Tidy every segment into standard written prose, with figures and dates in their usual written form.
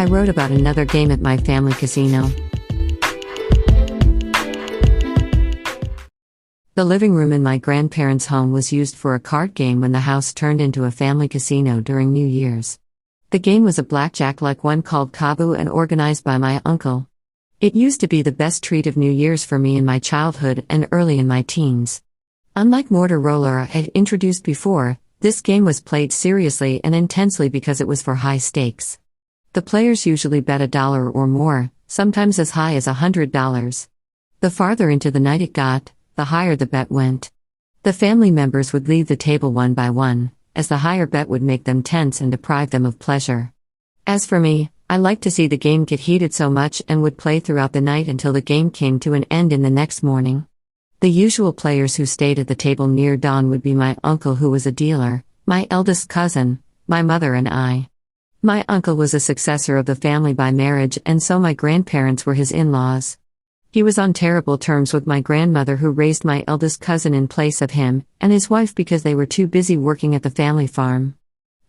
wrote about another game at my family casino. The living room in my grandparents' home was used for a card game when the house turned into a family casino during New Year's. The game was a blackjack-like one called Kabu and organized by my uncle. It used to be the best treat of New Year's for me in my childhood and early in my teens. Unlike Mortar Roller I had introduced before, this game was played seriously and intensely because it was for high stakes. The players usually bet $1 or more, sometimes as high as $100. The farther into the night it got, the higher the bet went. The family members would leave the table one by one, as the higher bet would make them tense and deprive them of pleasure. As for me, I liked to see the game get heated so much and would play throughout the night until the game came to an end in the next morning. The usual players who stayed at the table near dawn would be my uncle who was a dealer, my eldest cousin, my mother and I. My uncle was a successor of the family by marriage and so my grandparents were his in-laws. He was on terrible terms with my grandmother who raised my eldest cousin in place of him, and his wife because they were too busy working at the family farm.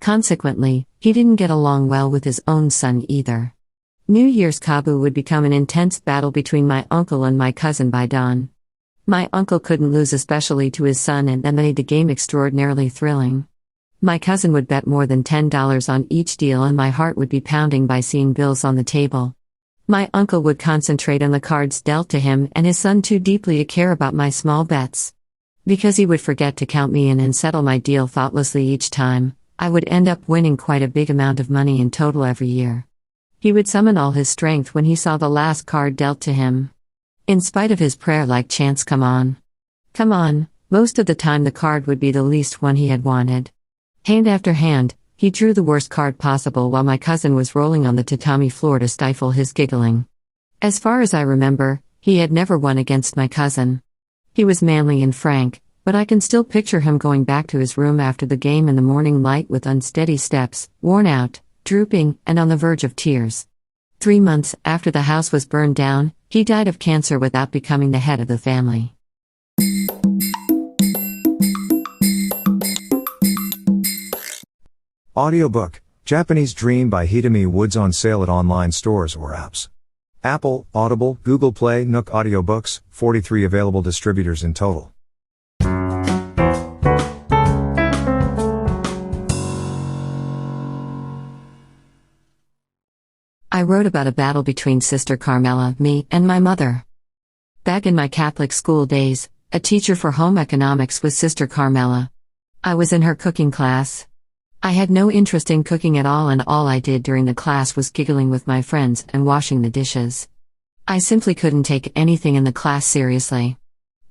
Consequently, he didn't get along well with his own son either. New Year's Kabu would become an intense battle between my uncle and my cousin by dawn. My uncle couldn't lose especially to his son and that made the game extraordinarily thrilling. My cousin would bet more than $10 on each deal and my heart would be pounding by seeing bills on the table. My uncle would concentrate on the cards dealt to him and his son too deeply to care about my small bets. Because he would forget to count me in and settle my deal thoughtlessly each time, I would end up winning quite a big amount of money in total every year. He would summon all his strength when he saw the last card dealt to him. In spite of his prayer like chants, "Come on. Come on," most of the time the card would be the least one he had wanted. Hand after hand, he drew the worst card possible while my cousin was rolling on the tatami floor to stifle his giggling. As far as I remember, he had never won against my cousin. He was manly and frank, but I can still picture him going back to his room after the game in the morning light with unsteady steps, worn out, drooping, and on the verge of tears. 3 months after the house was burned down, he died of cancer without becoming the head of the family. Audiobook, Japanese Dream by Hitomi Woods on sale at online stores or apps. Apple, Audible, Google Play, Nook Audiobooks, 43 available distributors in total. I wrote about a battle between Sister Carmela, me, and my mother. Back in my Catholic school days, a teacher for home economics was Sister Carmela. I was in her cooking class. I had no interest in cooking at all and all I did during the class was giggling with my friends and washing the dishes. I simply couldn't take anything in the class seriously.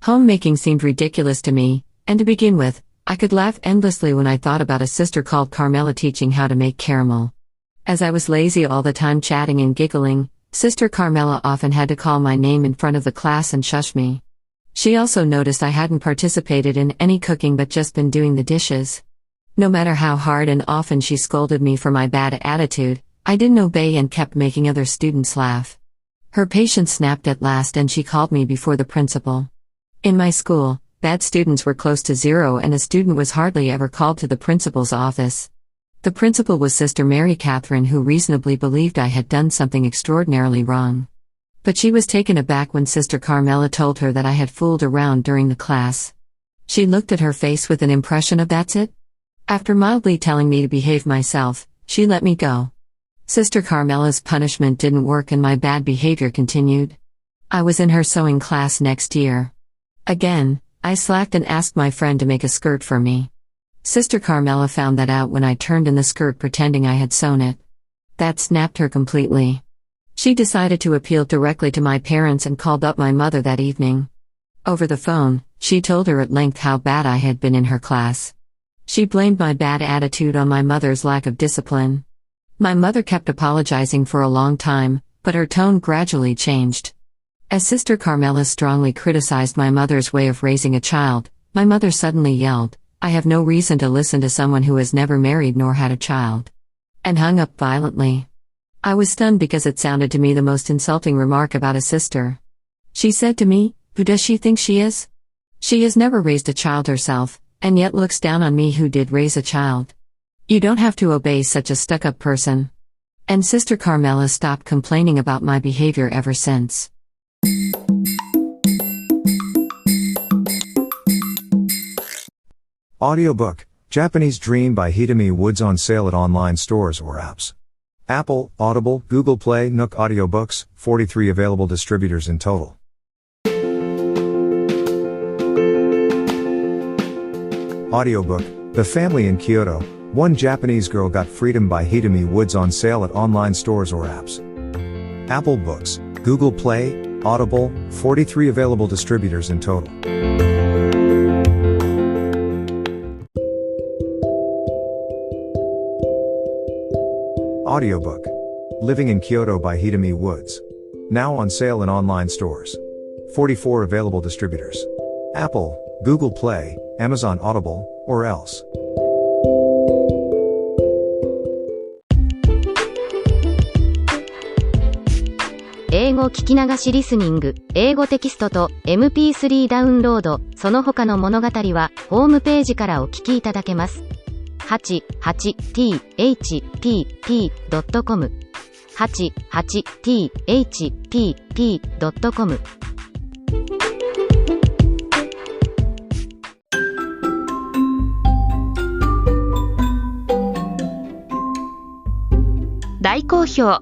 Homemaking seemed ridiculous to me, and to begin with, I could laugh endlessly when I thought about a sister called Carmela teaching how to make caramel. As I was lazy all the time chatting and giggling, Sister Carmela often had to call my name in front of the class and shush me. She also noticed I hadn't participated in any cooking but just been doing the dishes. No matter how hard and often she scolded me for my bad attitude, I didn't obey and kept making other students laugh. Her patience snapped at last and she called me before the principal. In my school, bad students were close to zero and a student was hardly ever called to the principal's office. The principal was Sister Mary Catherine, who reasonably believed I had done something extraordinarily wrong. But she was taken aback when Sister Carmela told her that I had fooled around during the class. She looked at her face with an impression of "That's it?" After mildly telling me to behave myself, she let me go. Sister Carmela's punishment didn't work and my bad behavior continued. I was in her sewing class next year. Again, I slacked and asked my friend to make a skirt for me. Sister Carmela found that out when I turned in the skirt pretending I had sewn it. That snapped her completely. She decided to appeal directly to my parents and called up my mother that evening. Over the phone, she told her at length how bad I had been in her class. She blamed my bad attitude on my mother's lack of discipline. My mother kept apologizing for a long time, but her tone gradually changed. As Sister Carmela strongly criticized my mother's way of raising a child, my mother suddenly yelled, "I have no reason to listen to someone who has never married nor had a child," and hung up violently. I was stunned because it sounded to me the most insulting remark about a sister. She said to me, "Who does she think she is? She has never raised a child herself, and yet looks down on me who did raise a child. You don't have to obey such a stuck-up person." And Sister Carmela stopped complaining about my behavior ever since. Audiobook, Japanese Dream by Hitomi Woods on sale at online stores or apps. Apple, Audible, Google Play, Nook Audiobooks, 43 available distributors in total. Audiobook, The Family in Kyoto, One Japanese Girl Got Freedom by Hitomi Woods on sale at online stores or apps. Apple Books, Google Play, Audible, 43 available distributors in total. Audiobook, Living in Kyoto by Hitomi Woods. Now on sale in online stores. 44 available distributors. Apple, Google Play, Amazon Audible, or else. 英語聞き流しリスニング、英語テキストと MP3 ダウンロード、その他の物語はホームページからお聞きいただけます。88thpp.com 88thpp.com 大好評。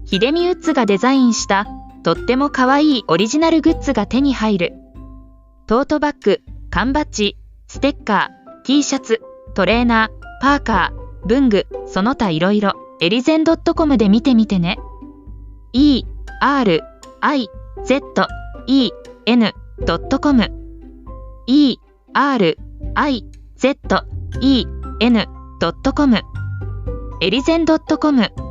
秀美ウッズがデザインしたとっても可愛いオリジナルグッズが手に入る。トートバッグ、缶バッジ、ステッカー、T シャツ、トレーナー、パーカー、文具、その他いろいろ、エリゼン .com で見てみてね。ERIZEN.com ERIZEN.com エリゼン .com